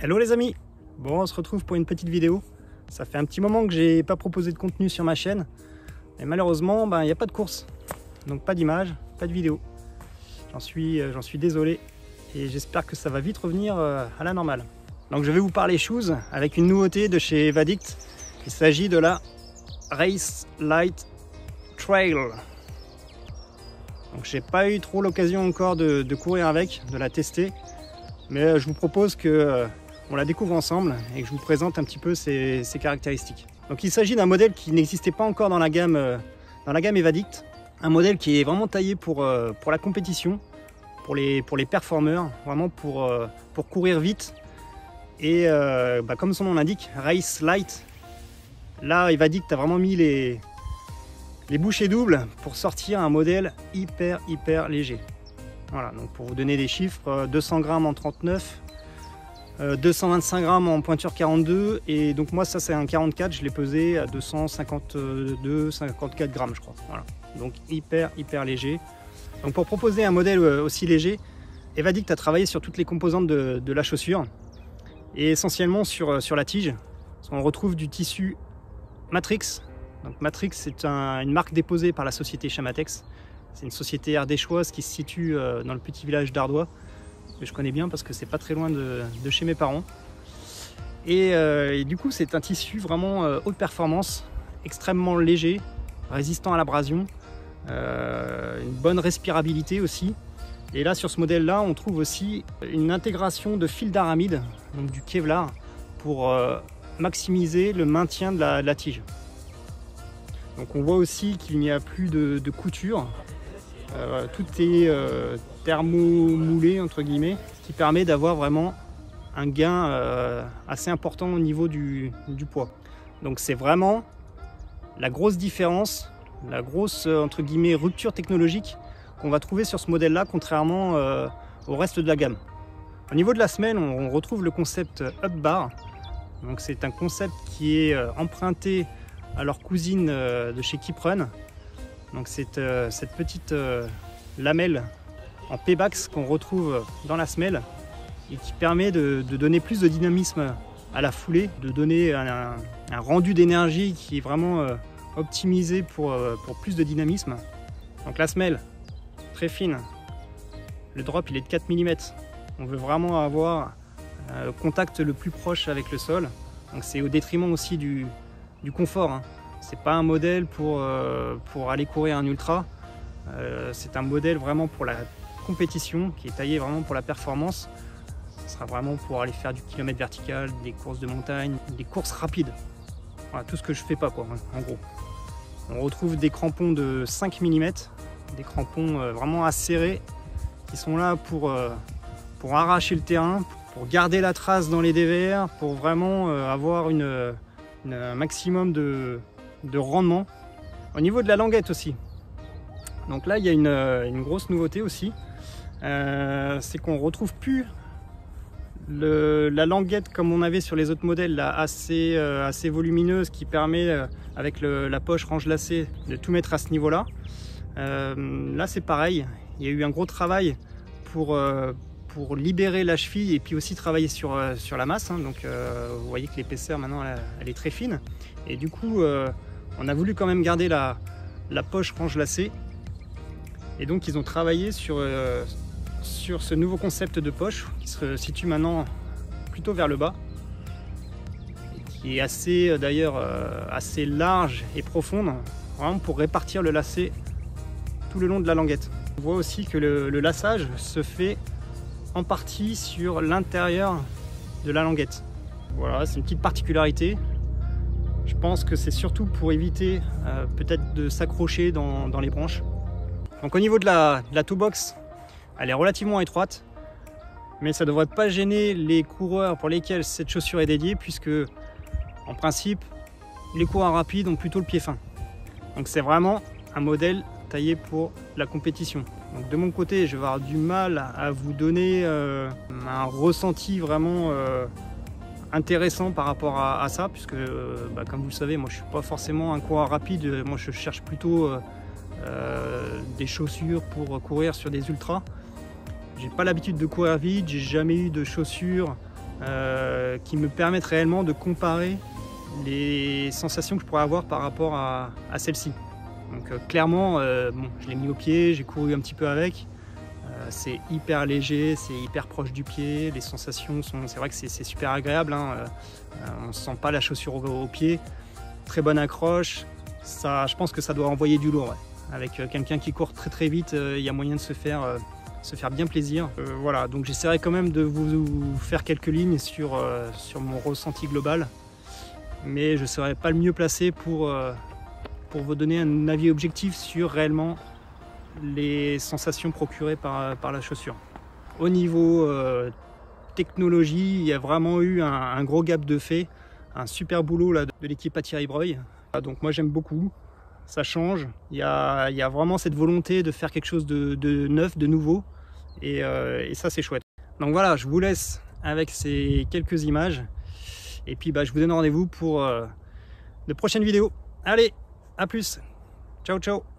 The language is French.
Hello les amis. Bon, on se retrouve pour une petite vidéo. Ça fait un petit moment que j'ai pas proposé de contenu sur ma chaîne. Et malheureusement, il n'y a pas de course. Donc pas d'image, pas de vidéo. J'en suis désolé. Et j'espère que ça va vite revenir à la normale. Donc je vais vous parler shoes avec une nouveauté de chez Evadict. Il s'agit de la Race Light Trail. Donc j'ai pas eu trop l'occasion encore de courir avec, de la tester. Mais je vous propose que on la découvre ensemble et que je vous présente un petit peu ses caractéristiques. Donc il s'agit d'un modèle qui n'existait pas encore dans la gamme Evadict. Un modèle qui est vraiment taillé pour la compétition, pour les performeurs, vraiment pour courir vite. Et comme son nom l'indique, Race Light. Là, Evadict a vraiment mis les bouchées doubles pour sortir un modèle hyper léger. Voilà, donc pour vous donner des chiffres, 200 grammes en 39, 225 grammes en pointure 42, et donc moi ça c'est un 44, je l'ai pesé à 252-54 grammes je crois. Voilà, donc hyper léger. Donc pour proposer un modèle aussi léger, Evadict a travaillé sur toutes les composantes de la chaussure, et essentiellement sur la tige. On retrouve du tissu Matrix. Donc Matrix c'est une marque déposée par la société Chamatex. C'est une société ardéchoise qui se situe dans le petit village d'Ardois, que je connais bien parce que c'est pas très loin de chez mes parents. Et du coup, c'est un tissu vraiment haute performance, extrêmement léger, résistant à l'abrasion, une bonne respirabilité aussi. Et là, sur ce modèle-là, on trouve aussi une intégration de fil d'aramide, donc du Kevlar, pour maximiser le maintien de la tige. Donc on voit aussi qu'il n'y a plus de couture. Tout est thermo-moulé entre guillemets, ce qui permet d'avoir vraiment un gain assez important au niveau du poids. Donc c'est vraiment la grosse différence, la grosse entre guillemets rupture technologique qu'on va trouver sur ce modèle là, contrairement au reste de la gamme. Au niveau de la semelle, on retrouve le concept Up Bar. Donc c'est un concept qui est emprunté à leur cousine de chez Keeprun. Donc cette petite lamelle en Pebax qu'on retrouve dans la semelle et qui permet de donner plus de dynamisme à la foulée, de donner un rendu d'énergie qui est vraiment optimisé pour plus de dynamisme. Donc la semelle très fine, le drop il est de 4 mm. On veut vraiment avoir le contact le plus proche avec le sol. Donc c'est au détriment aussi du confort, hein. C'est pas un modèle pour aller courir un ultra, c'est un modèle vraiment pour la compétition, qui est taillé vraiment pour la performance. Ce sera vraiment pour aller faire du kilomètre vertical, des courses de montagne, des courses rapides. Voilà, tout ce que je fais pas quoi, en gros. On retrouve des crampons de 5 mm, des crampons vraiment acérés, qui sont là pour arracher le terrain, pour garder la trace dans les dévers, pour vraiment avoir un maximum de rendement. Au niveau de la languette aussi, donc là il y a une grosse nouveauté aussi, c'est qu'on retrouve plus la languette comme on avait sur les autres modèles là, assez volumineuse, qui permet avec la poche range lacée de tout mettre à ce niveau là. Là c'est pareil, il y a eu un gros travail pour libérer la cheville et puis aussi travailler sur la masse, hein. Donc vous voyez que l'épaisseur maintenant elle est très fine, et du coup on a voulu quand même garder la poche range lacée, et donc ils ont travaillé sur ce nouveau concept de poche qui se situe maintenant plutôt vers le bas, et qui est assez d'ailleurs assez large et profonde, vraiment pour répartir le lacet tout le long de la languette. On voit aussi que le laçage se fait en partie sur l'intérieur de la languette. Voilà, c'est une petite particularité. Je pense que c'est surtout pour éviter peut-être de s'accrocher dans les branches. Donc au niveau de la toe box, elle est relativement étroite, mais ça ne devrait pas gêner les coureurs pour lesquels cette chaussure est dédiée, puisque en principe les coureurs rapides ont plutôt le pied fin. Donc c'est vraiment un modèle taillé pour la compétition. Donc de mon côté, je vais avoir du mal à vous donner un ressenti vraiment intéressant par rapport à ça, puisque comme vous le savez, moi je suis pas forcément un coureur rapide. Moi je cherche plutôt des chaussures pour courir sur des ultras. J'ai pas l'habitude de courir vite, j'ai jamais eu de chaussures qui me permettent réellement de comparer les sensations que je pourrais avoir par rapport à celle-ci. Donc clairement, bon, je l'ai mis au pied, j'ai couru un petit peu avec. C'est hyper léger, c'est hyper proche du pied, les sensations sont, c'est vrai que c'est super agréable, hein. On ne sent pas la chaussure au pied, très bonne accroche, ça, je pense que ça doit envoyer du lourd, ouais. Avec quelqu'un qui court très vite, il y a moyen de se faire bien plaisir. Voilà, donc j'essaierai quand même de vous faire quelques lignes sur mon ressenti global, mais je ne serai pas le mieux placé pour vous donner un avis objectif sur réellement les sensations procurées par la chaussure. Au niveau technologie, il y a vraiment eu un gros gap de fait, un super boulot là, de l'équipe à Thierry Breuil. Donc moi j'aime beaucoup, ça change, il y a vraiment cette volonté de faire quelque chose de neuf, de nouveau, et ça c'est chouette. Donc voilà, je vous laisse avec ces quelques images, et puis je vous donne rendez-vous pour de prochaines vidéos. Allez, à plus, ciao ciao.